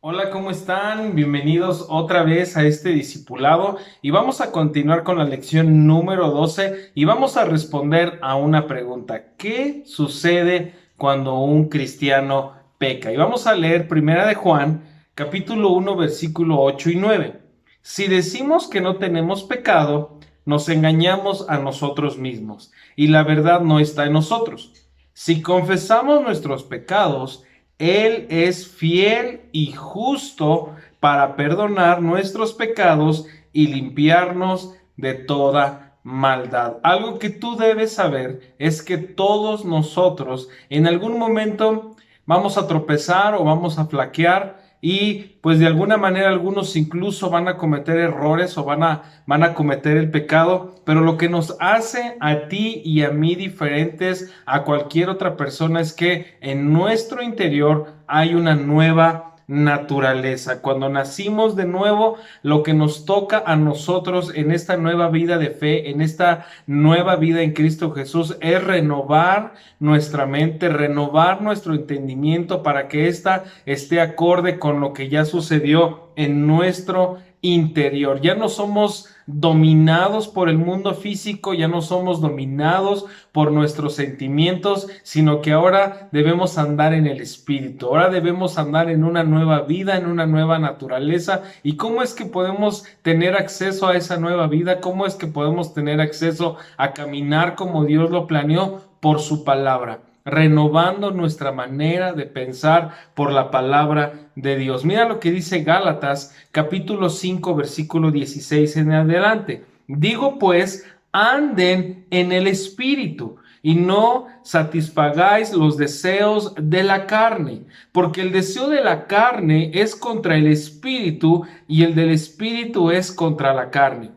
Hola, ¿cómo están? Bienvenidos otra vez a este discipulado y vamos a continuar con la lección número 12 y vamos a responder a una pregunta. ¿Qué sucede cuando un cristiano peca? Y vamos a leer Primera de Juan, capítulo 1, versículo 8 y 9. Si decimos que no tenemos pecado, nos engañamos a nosotros mismos y la verdad no está en nosotros. Si confesamos nuestros pecados, él es fiel y justo para perdonar nuestros pecados y limpiarnos de toda maldad. Algo que tú debes saber es que todos nosotros en algún momento vamos a tropezar o vamos a flaquear y pues de alguna manera algunos incluso van a cometer errores o van a cometer el pecado, pero lo que nos hace a ti y a mí diferentes a cualquier otra persona es que en nuestro interior hay una nueva naturaleza. Cuando nacimos de nuevo, lo que nos toca a nosotros en esta nueva vida de fe, en esta nueva vida en Cristo Jesús, es renovar nuestra mente, renovar nuestro entendimiento para que ésta esté acorde con lo que ya sucedió en nuestro interior. Ya no somos dominados por el mundo físico, ya no somos dominados por nuestros sentimientos, sino que ahora debemos andar en el espíritu, ahora debemos andar en una nueva vida, en una nueva naturaleza. ¿Y cómo es que podemos tener acceso a esa nueva vida? ¿Cómo es que podemos tener acceso a caminar como Dios lo planeó? Por su palabra, renovando nuestra manera de pensar por la palabra de Dios. Mira lo que dice Gálatas capítulo 5 versículo 16 en adelante. Digo pues, anden en el espíritu y no satisfagáis los deseos de la carne, porque el deseo de la carne es contra el espíritu y el del espíritu es contra la carne.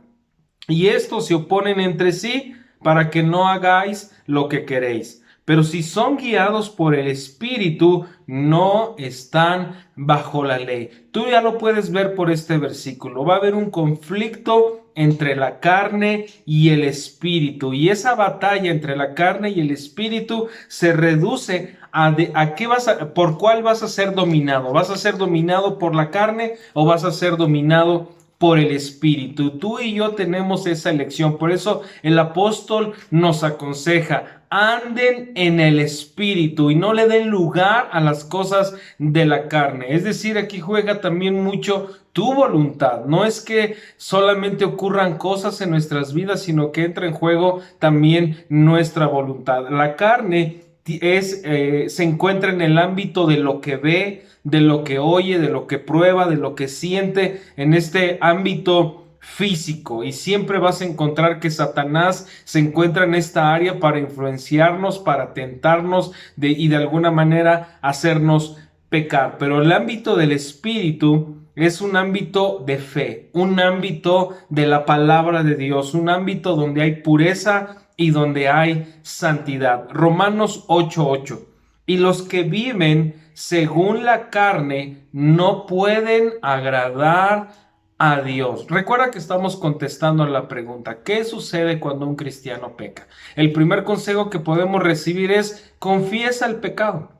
Y estos se oponen entre sí para que no hagáis lo que queréis. Pero si son guiados por el Espíritu, no están bajo la ley. Tú ya lo puedes ver por este versículo. Va a haber un conflicto entre la carne y el Espíritu. Y esa batalla entre la carne y el Espíritu se reduce a qué por cuál vas a ser dominado. ¿Vas a ser dominado por la carne o vas a ser dominado por el Espíritu? Tú y yo tenemos esa elección. Por eso el apóstol nos aconseja: anden en el Espíritu y no le den lugar a las cosas de la carne. Es decir, aquí juega también mucho tu voluntad. No es que solamente ocurran cosas en nuestras vidas, sino que entra en juego también nuestra voluntad. La carne se encuentra en el ámbito de lo que ve, de lo que oye, de lo que prueba, de lo que siente, en este ámbito físico. Y siempre vas a encontrar que Satanás se encuentra en esta área para influenciarnos, para tentarnos y de alguna manera hacernos pecar. Pero el ámbito del espíritu es un ámbito de fe, un ámbito de la palabra de Dios, un ámbito donde hay pureza y donde hay santidad. Romanos 8:8. Y los que viven según la carne no pueden agradar a Dios. Recuerda que estamos contestando la pregunta: ¿qué sucede cuando un cristiano peca? El primer consejo que podemos recibir es: confiesa el pecado.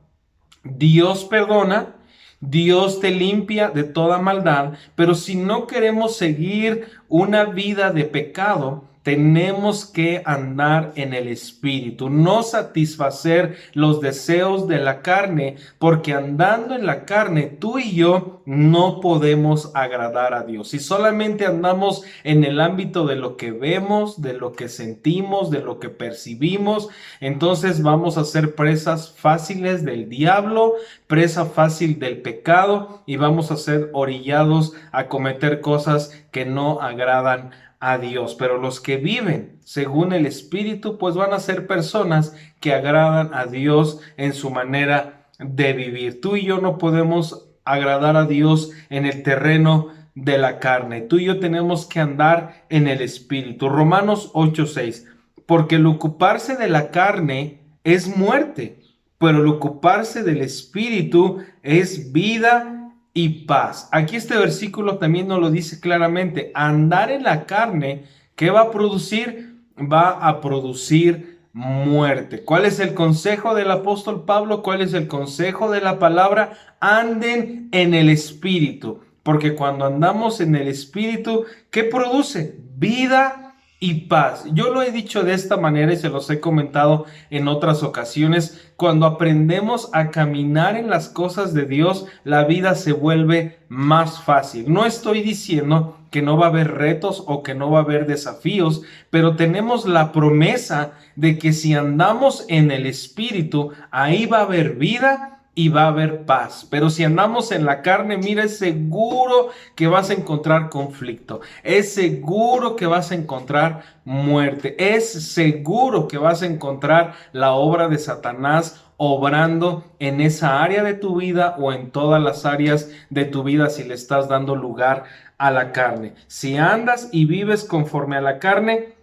Dios perdona, Dios te limpia de toda maldad, pero si no queremos seguir una vida de pecado, tenemos que andar en el espíritu, no satisfacer los deseos de la carne, porque andando en la carne tú y yo no podemos agradar a Dios. Si solamente andamos en el ámbito de lo que vemos, de lo que sentimos, de lo que percibimos, entonces vamos a ser presas fáciles del diablo, presa fácil del pecado, y vamos a ser orillados a cometer cosas que no agradan a Dios. Pero los que viven según el Espíritu, pues van a ser personas que agradan a Dios en su manera de vivir. Tú y yo no podemos agradar a Dios en el terreno de la carne. Tú y yo tenemos que andar en el Espíritu. Romanos 8:6. Porque el ocuparse de la carne es muerte, pero el ocuparse del Espíritu es vida y paz. Aquí este versículo también nos lo dice claramente. Andar en la carne, ¿qué va a producir? Va a producir muerte. ¿Cuál es el consejo del apóstol Pablo? ¿Cuál es el consejo de la palabra? Anden en el Espíritu, porque cuando andamos en el Espíritu, ¿qué produce? Vida y paz. Yo lo he dicho de esta manera y se los he comentado en otras ocasiones. Cuando aprendemos a caminar en las cosas de Dios, la vida se vuelve más fácil. No estoy diciendo que no va a haber retos o que no va a haber desafíos, pero tenemos la promesa de que si andamos en el Espíritu, ahí va a haber vida y va a haber paz. Pero si andamos en la carne, mira, es seguro que vas a encontrar conflicto, es seguro que vas a encontrar muerte, es seguro que vas a encontrar la obra de Satanás obrando en esa área de tu vida o en todas las áreas de tu vida si le estás dando lugar a la carne. Si andas y vives conforme a la carne,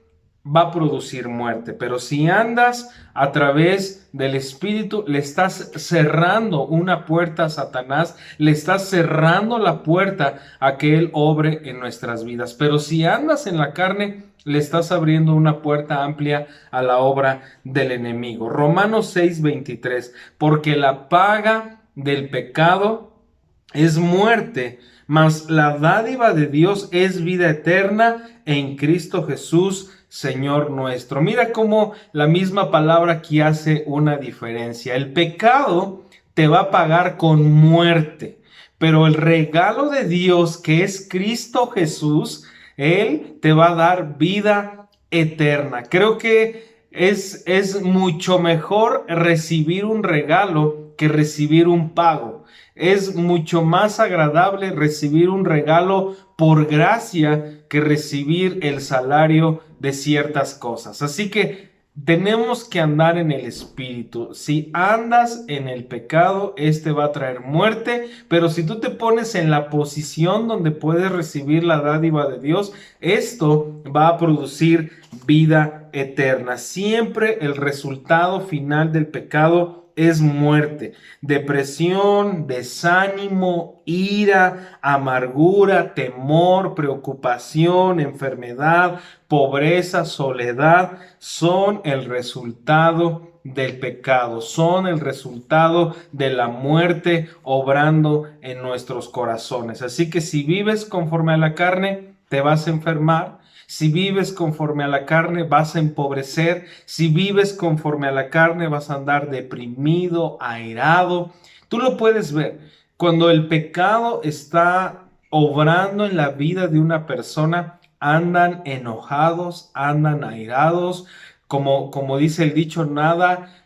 va a producir muerte, pero si andas a través del Espíritu, le estás cerrando una puerta a Satanás, le estás cerrando la puerta a que Él obre en nuestras vidas. Pero si andas en la carne, le estás abriendo una puerta amplia a la obra del enemigo. Romanos 6:23, porque la paga del pecado es muerte, mas la dádiva de Dios es vida eterna en Cristo Jesús, Señor nuestro. Mira cómo la misma palabra aquí hace una diferencia. El pecado te va a pagar con muerte, pero el regalo de Dios, que es Cristo Jesús, Él te va a dar vida eterna. Creo que es mucho mejor recibir un regalo que recibir un pago. Es mucho más agradable recibir un regalo por gracia que recibir el salario de ciertas cosas. Así que tenemos que andar en el Espíritu. Si andas en el pecado, este va a traer muerte, pero si tú te pones en la posición donde puedes recibir la dádiva de Dios, esto va a producir vida eterna. Siempre el resultado final del pecado es muerte, depresión, desánimo, ira, amargura, temor, preocupación, enfermedad, pobreza, soledad, son el resultado del pecado, son el resultado de la muerte obrando en nuestros corazones. Así que si vives conforme a la carne, te vas a enfermar. Si vives conforme a la carne, vas a empobrecer. Si vives conforme a la carne, vas a andar deprimido, airado. Tú lo puedes ver. Cuando el pecado está obrando en la vida de una persona, andan enojados, andan airados. Como dice el dicho,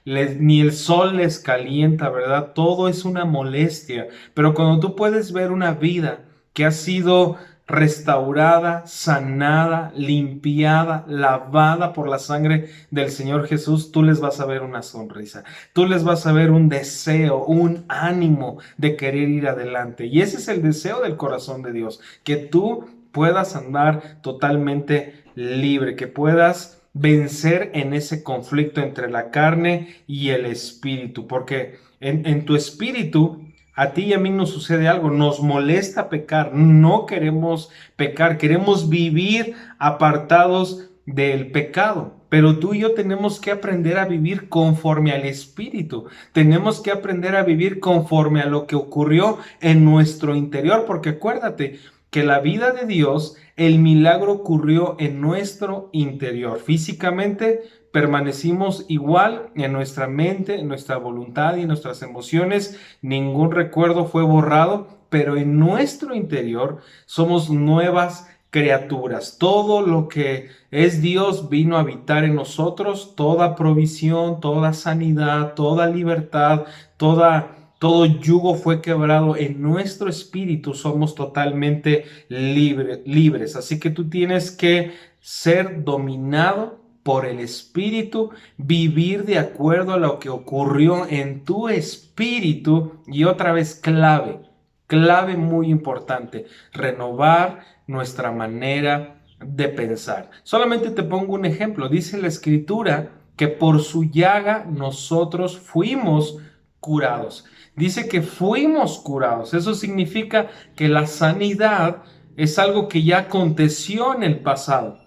ni el sol les calienta, ¿verdad? Todo es una molestia. Pero cuando tú puedes ver una vida que ha sido restaurada, sanada, limpiada, lavada por la sangre del Señor Jesús, tú les vas a ver una sonrisa, tú les vas a ver un deseo, un ánimo de querer ir adelante. Y ese es el deseo del corazón de Dios, que tú puedas andar totalmente libre, que puedas vencer en ese conflicto entre la carne y el espíritu, porque en tu espíritu a ti y a mí nos sucede algo, nos molesta pecar, no queremos pecar, queremos vivir apartados del pecado. Pero tú y yo tenemos que aprender a vivir conforme al Espíritu. Tenemos que aprender a vivir conforme a lo que ocurrió en nuestro interior, porque acuérdate que la vida de Dios, el milagro ocurrió en nuestro interior. Físicamente permanecimos igual en nuestra mente, en nuestra voluntad y en nuestras emociones. Ningún recuerdo fue borrado, pero en nuestro interior somos nuevas criaturas. Todo lo que es Dios vino a habitar en nosotros, toda provisión, toda sanidad, toda libertad, todo yugo fue quebrado en nuestro espíritu, somos totalmente libres. Así que tú tienes que ser dominado por el espíritu, vivir de acuerdo a lo que ocurrió en tu espíritu. Y otra vez clave muy importante, renovar nuestra manera de pensar. Solamente te pongo un ejemplo. Dice la Escritura que por su llaga nosotros fuimos curados. Dice que fuimos curados. Eso significa que la sanidad es algo que ya aconteció en el pasado.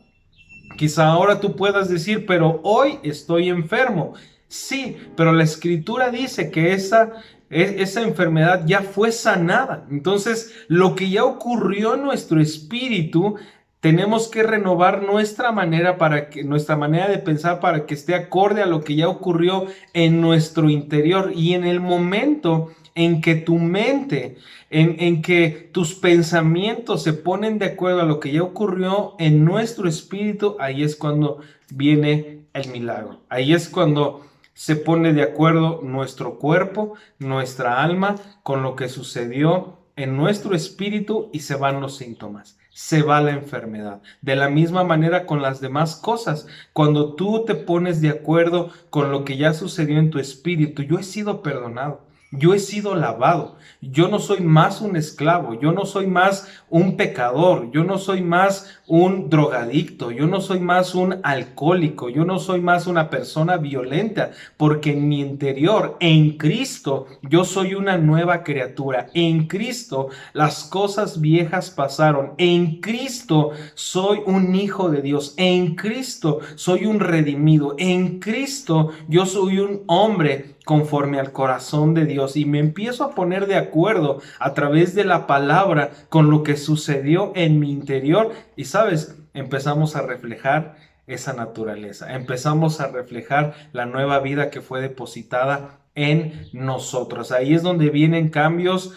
Quizá ahora tú puedas decir, pero hoy estoy enfermo. Sí, pero la escritura dice que esa enfermedad ya fue sanada. Entonces, lo que ya ocurrió en nuestro espíritu, tenemos que renovar nuestra manera de pensar para que esté acorde a lo que ya ocurrió en nuestro interior. Y en el momento en que tu mente, en que tus pensamientos se ponen de acuerdo a lo que ya ocurrió en nuestro espíritu, ahí es cuando viene el milagro. Ahí es cuando se pone de acuerdo nuestro cuerpo, nuestra alma, con lo que sucedió en nuestro espíritu y se van los síntomas. Se va la enfermedad. De la misma manera con las demás cosas. Cuando tú te pones de acuerdo con lo que ya sucedió en tu espíritu, yo he sido perdonado. Yo he sido lavado. Yo no soy más un esclavo. Yo no soy más un pecador. Yo no soy más un drogadicto. Yo no soy más un alcohólico. Yo no soy más una persona violenta. Porque en mi interior, en Cristo, yo soy una nueva criatura. En Cristo las cosas viejas pasaron. En Cristo soy un hijo de Dios. En Cristo soy un redimido. En Cristo yo soy un hombre conforme al corazón de Dios y me empiezo a poner de acuerdo a través de la palabra con lo que sucedió en mi interior y sabes, empezamos a reflejar esa naturaleza, empezamos a reflejar la nueva vida que fue depositada en nosotros. Ahí es donde vienen cambios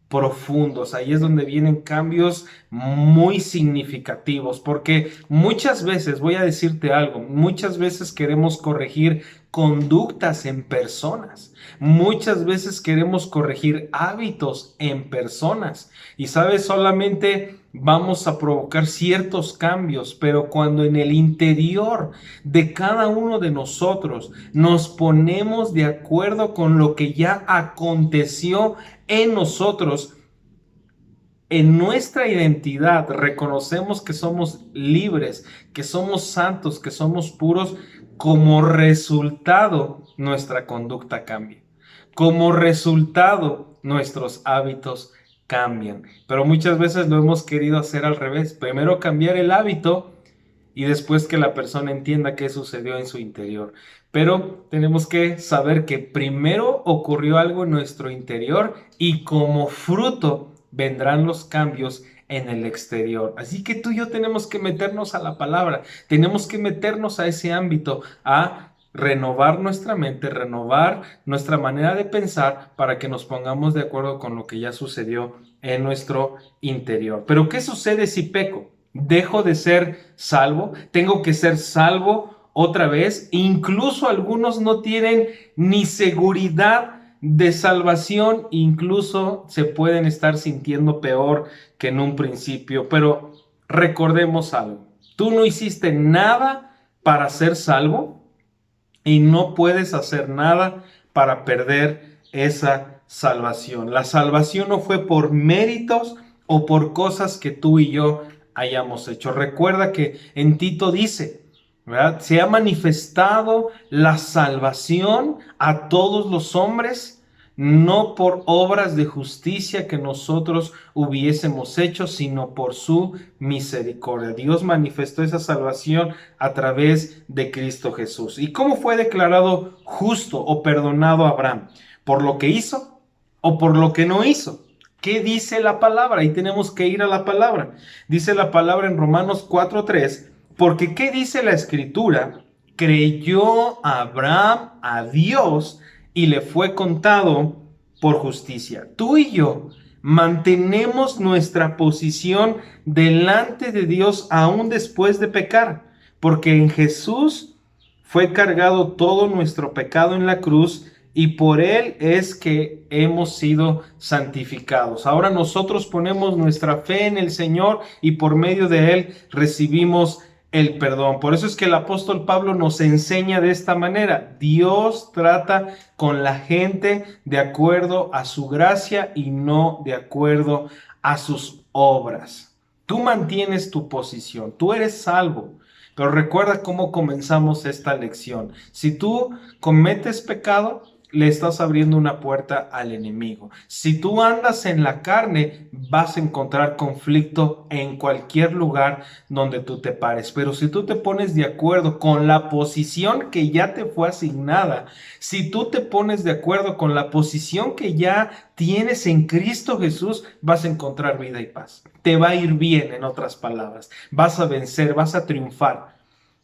profundos, ahí es donde vienen cambios muy significativos, porque muchas veces, voy a decirte algo, muchas veces queremos corregir conductas en personas, muchas veces queremos corregir hábitos en personas y sabes, solamente vamos a provocar ciertos cambios, pero cuando en el interior de cada uno de nosotros nos ponemos de acuerdo con lo que ya aconteció en nosotros, en nuestra identidad reconocemos que somos libres, que somos santos, que somos puros, como resultado nuestra conducta cambia. Como resultado nuestros hábitos cambian. Pero muchas veces lo hemos querido hacer al revés. Primero cambiar el hábito y después que la persona entienda qué sucedió en su interior. Pero tenemos que saber que primero ocurrió algo en nuestro interior y como fruto vendrán los cambios en el exterior. Así que tú y yo tenemos que meternos a la palabra, tenemos que meternos a ese ámbito, a renovar nuestra mente, renovar nuestra manera de pensar para que nos pongamos de acuerdo con lo que ya sucedió en nuestro interior. Pero ¿qué sucede si peco? ¿Dejo de ser salvo? ¿Tengo que ser salvo otra vez? Incluso algunos no tienen ni seguridad de salvación, incluso se pueden estar sintiendo peor que en un principio. Pero recordemos algo, tú no hiciste nada para ser salvo y no puedes hacer nada para perder esa salvación. La salvación no fue por méritos o por cosas que tú y yo hayamos hecho. Recuerda que en Tito dice, ¿verdad? Se ha manifestado la salvación a todos los hombres, no por obras de justicia que nosotros hubiésemos hecho, sino por su misericordia. Dios manifestó esa salvación a través de Cristo Jesús. ¿Y cómo fue declarado justo o perdonado Abraham? ¿Por lo que hizo o por lo que no hizo? ¿Qué dice la palabra? Ahí tenemos que ir a la palabra. Dice la palabra en Romanos 4:3, porque ¿qué dice la escritura? Creyó Abraham a Dios y le fue contado por justicia. Tú y yo mantenemos nuestra posición delante de Dios aún después de pecar, porque en Jesús fue cargado todo nuestro pecado en la cruz y por él es que hemos sido santificados. Ahora nosotros ponemos nuestra fe en el Señor y por medio de él recibimos el perdón. Por eso es que el apóstol Pablo nos enseña de esta manera. Dios trata con la gente de acuerdo a su gracia y no de acuerdo a sus obras. Tú mantienes tu posición, tú eres salvo. Pero recuerda cómo comenzamos esta lección. Si tú cometes pecado, le estás abriendo una puerta al enemigo. Si tú andas en la carne, vas a encontrar conflicto en cualquier lugar donde tú te pares. Pero si tú te pones de acuerdo con la posición que ya te fue asignada, si tú te pones de acuerdo con la posición que ya tienes en Cristo Jesús, vas a encontrar vida y paz. Te va a ir bien, en otras palabras. Vas a vencer, vas a triunfar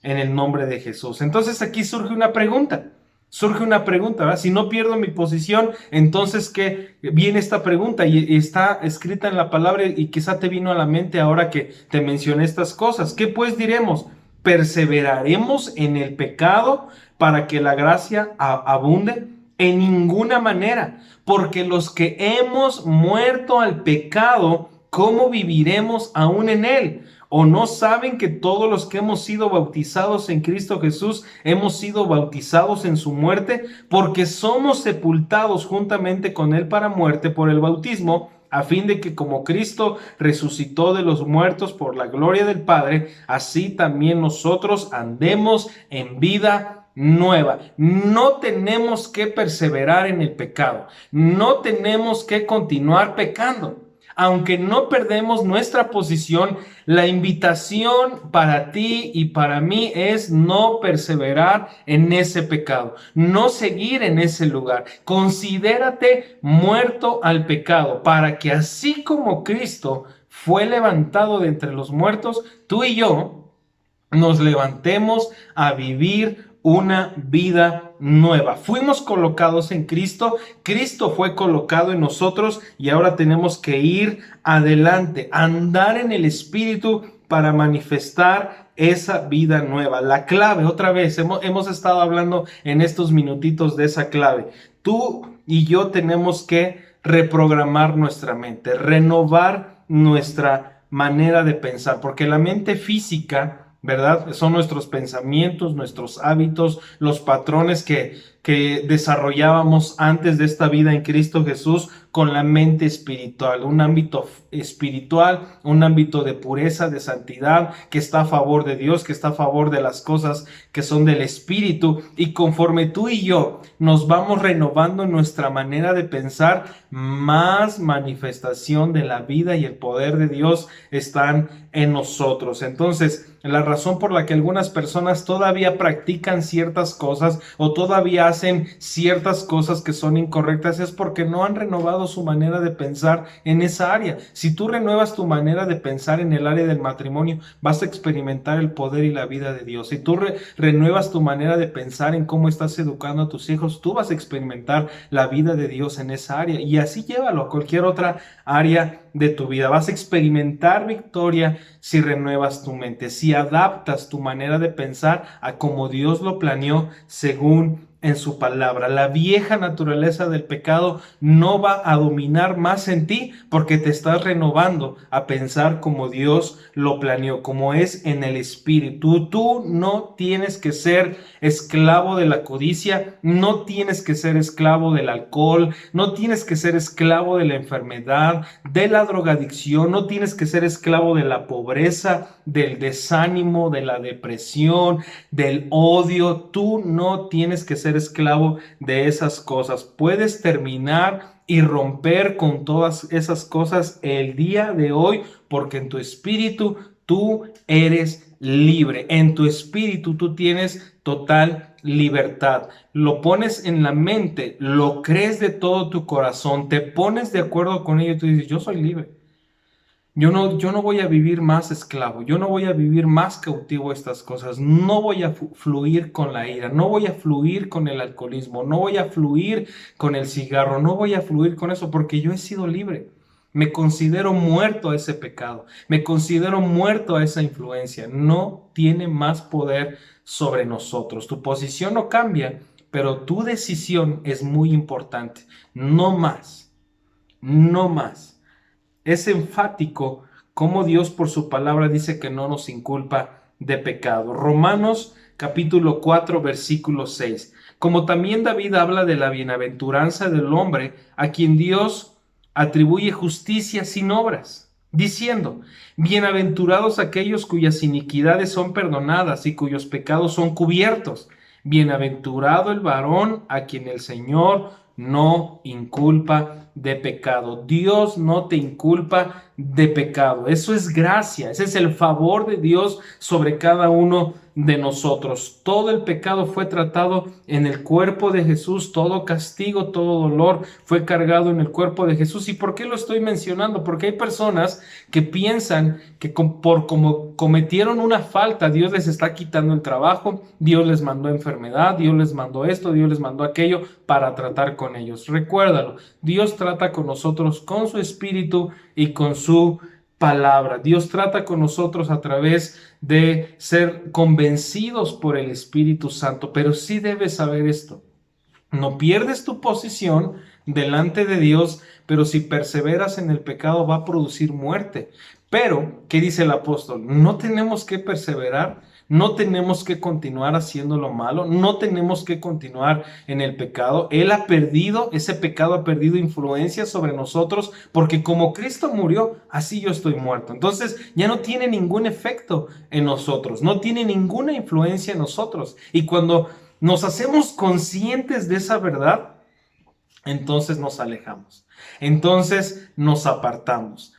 en el nombre de Jesús. Entonces aquí surge una pregunta. ¿Verdad? Si no pierdo mi posición, entonces ¿qué? Viene esta pregunta y está escrita en la palabra y quizá te vino a la mente ahora que te mencioné estas cosas. ¿Qué pues diremos? ¿Perseveraremos en el pecado para que la gracia abunde? En ninguna manera, porque los que hemos muerto al pecado, ¿cómo viviremos aún en él? ¿O no saben que todos los que hemos sido bautizados en Cristo Jesús hemos sido bautizados en su muerte? Porque somos sepultados juntamente con él para muerte por el bautismo, a fin de que como Cristo resucitó de los muertos por la gloria del Padre, así también nosotros andemos en vida nueva. No tenemos que perseverar en el pecado, no tenemos que continuar pecando. Aunque no perdemos nuestra posición, la invitación para ti y para mí es no perseverar en ese pecado, no seguir en ese lugar. Considérate muerto al pecado para que así como Cristo fue levantado de entre los muertos, tú y yo nos levantemos a vivir una vida nueva. Fuimos colocados en Cristo, Cristo fue colocado en nosotros y ahora tenemos que ir adelante, andar en el Espíritu para manifestar esa vida nueva. La clave, otra vez, hemos estado hablando en estos minutitos de esa clave. Tú y yo tenemos que reprogramar nuestra mente, renovar nuestra manera de pensar, porque la mente física, ¿verdad? Son nuestros pensamientos, nuestros hábitos, los patrones que desarrollábamos antes de esta vida en Cristo Jesús con la mente espiritual, un ámbito espiritual, un ámbito de pureza, de santidad, que está a favor de Dios, que está a favor de las cosas que son del Espíritu. Y conforme tú y yo nos vamos renovando nuestra manera de pensar, más manifestación de la vida y el poder de Dios están en nosotros. Entonces, la razón por la que algunas personas todavía practican ciertas cosas o todavía hacen ciertas cosas que son incorrectas es porque no han renovado su manera de pensar en esa área. Si tú renuevas tu manera de pensar en el área del matrimonio, vas a experimentar el poder y la vida de Dios. Si tú renuevas tu manera de pensar en cómo estás educando a tus hijos, tú vas a experimentar la vida de Dios en esa área. Y así llévalo a cualquier otra área de tu vida. Vas a experimentar victoria si renuevas tu mente, si adaptas tu manera de pensar a como Dios lo planeó según en su palabra. La vieja naturaleza del pecado no va a dominar más en ti porque te estás renovando a pensar como Dios lo planeó, como es en el Espíritu. Tú no tienes que ser esclavo de la codicia, no tienes que ser esclavo del alcohol, no tienes que ser esclavo de la enfermedad, de la drogadicción, no tienes que ser esclavo de la pobreza, del desánimo, de la depresión, del odio. Tú no tienes que ser esclavo de esas cosas. Puedes terminar y romper con todas esas cosas el día de hoy, porque en tu espíritu tú eres libre. En tu espíritu tú tienes total libertad. Lo pones en la mente, lo crees de todo tu corazón, te pones de acuerdo con ello y tú dices, yo soy libre. Yo no voy a vivir más esclavo, yo no voy a vivir más cautivo a estas cosas, no voy a fluir con la ira, no voy a fluir con el alcoholismo, no voy a fluir con el cigarro, no voy a fluir con eso porque yo he sido libre. Me considero muerto a ese pecado, me considero muerto a esa influencia, no tiene más poder sobre nosotros. Tu posición no cambia, pero tu decisión es muy importante, no más, no más. Es enfático cómo Dios por su palabra dice que no nos inculpa de pecado. Romanos capítulo 4 versículo 6. Como también David habla de la bienaventuranza del hombre a quien Dios atribuye justicia sin obras, diciendo, bienaventurados aquellos cuyas iniquidades son perdonadas y cuyos pecados son cubiertos. Bienaventurado el varón a quien el Señor no inculpa de pecado. Dios no te inculpa de pecado. Eso es gracia, ese es el favor de Dios sobre cada uno de nosotros. Todo el pecado fue tratado en el cuerpo de Jesús, todo castigo, todo dolor fue cargado en el cuerpo de Jesús. ¿Y por qué lo estoy mencionando? Porque hay personas que piensan que por como cometieron una falta, Dios les está quitando el trabajo, Dios les mandó enfermedad, Dios les mandó esto, Dios les mandó aquello para tratar con ellos. Recuérdalo, Dios trata con nosotros con su espíritu y con su palabra. Dios trata con nosotros a través de ser convencidos por el Espíritu Santo, pero sí debes saber esto. No pierdes tu posición delante de Dios, pero si perseveras en el pecado va a producir muerte. Pero, ¿qué dice el apóstol? No tenemos que perseverar, no tenemos que continuar haciendo lo malo, no tenemos que continuar en el pecado. Ese pecado ha perdido influencia sobre nosotros, porque como Cristo murió, así yo estoy muerto. Entonces ya no tiene ningún efecto en nosotros, no tiene ninguna influencia en nosotros. Y cuando nos hacemos conscientes de esa verdad, entonces nos alejamos, entonces nos apartamos.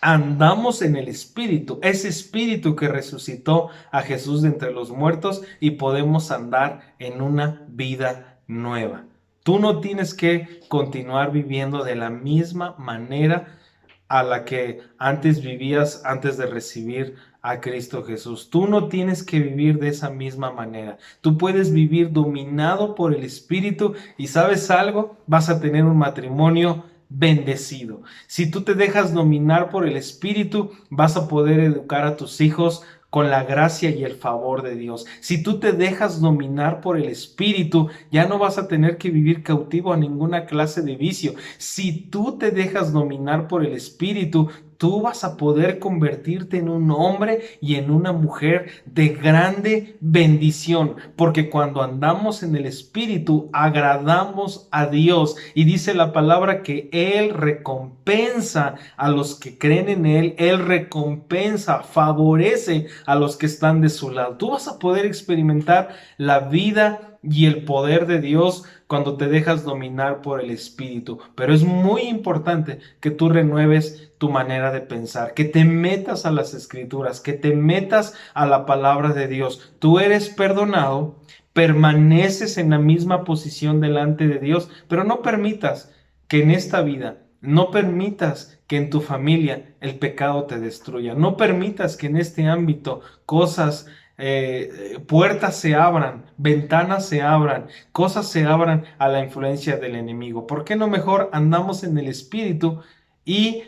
Andamos en el Espíritu, ese Espíritu que resucitó a Jesús de entre los muertos, y podemos andar en una vida nueva. Tú no tienes que continuar viviendo de la misma manera a la que antes vivías antes de recibir a Cristo Jesús. Tú no tienes que vivir de esa misma manera. Tú puedes vivir dominado por el Espíritu, y ¿sabes algo? Vas a tener un matrimonio bendecido. Si tú te dejas dominar por el Espíritu, vas a poder educar a tus hijos con la gracia y el favor de Dios. Si tú te dejas dominar por el Espíritu, ya no vas a tener que vivir cautivo a ninguna clase de vicio. Si tú te dejas dominar por el Espíritu, tú vas a poder convertirte en un hombre y en una mujer de grande bendición, porque cuando andamos en el Espíritu agradamos a Dios, y dice la palabra que Él recompensa a los que creen en Él, Él recompensa, favorece a los que están de su lado. Tú vas a poder experimentar la vida y el poder de Dios cuando te dejas dominar por el Espíritu. Pero es muy importante que tú renueves tu manera de pensar, que te metas a las Escrituras, que te metas a la palabra de Dios. Tú eres perdonado, permaneces en la misma posición delante de Dios, pero no permitas que en esta vida, no permitas que en tu familia el pecado te destruya. No permitas que en este ámbito puertas se abran, ventanas se abran, cosas se abran a la influencia del enemigo. ¿Por qué no mejor andamos en el Espíritu y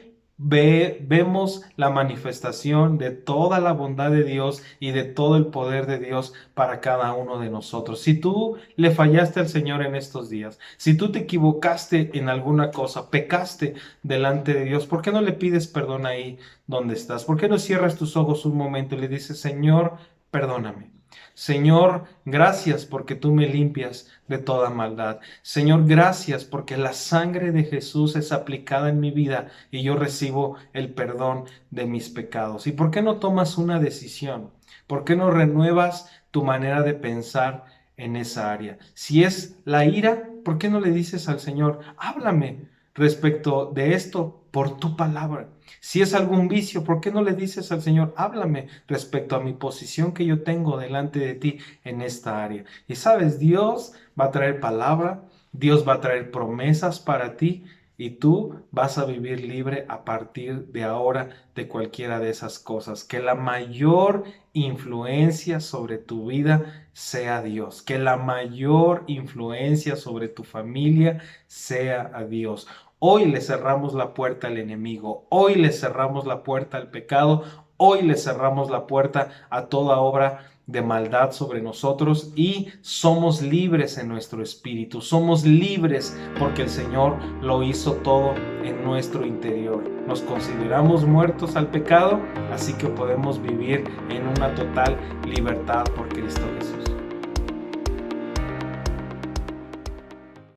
vemos la manifestación de toda la bondad de Dios y de todo el poder de Dios para cada uno de nosotros? Si tú le fallaste al Señor en estos días, si tú te equivocaste en alguna cosa, pecaste delante de Dios, ¿por qué no le pides perdón ahí donde estás? ¿Por qué no cierras tus ojos un momento y le dices: Señor, perdóname? Señor, gracias porque tú me limpias de toda maldad. Señor, gracias porque la sangre de Jesús es aplicada en mi vida y yo recibo el perdón de mis pecados. ¿Y por qué no tomas una decisión? ¿Por qué no renuevas tu manera de pensar en esa área? Si es la ira, ¿por qué no le dices al Señor: háblame respecto de esto por tu palabra? Si es algún vicio, ¿por qué no le dices al Señor: háblame respecto a mi posición que yo tengo delante de ti en esta área? Y sabes, Dios va a traer palabra, Dios va a traer promesas para ti, y tú vas a vivir libre a partir de ahora de cualquiera de esas cosas. Que la mayor influencia sobre tu vida sea Dios. Que la mayor influencia sobre tu familia sea a Dios. Hoy le cerramos la puerta al enemigo, hoy le cerramos la puerta al pecado, hoy le cerramos la puerta a toda obra de maldad sobre nosotros, y somos libres en nuestro espíritu, somos libres porque el Señor lo hizo todo en nuestro interior. Nos consideramos muertos al pecado, así que podemos vivir en una total libertad por Cristo Jesús.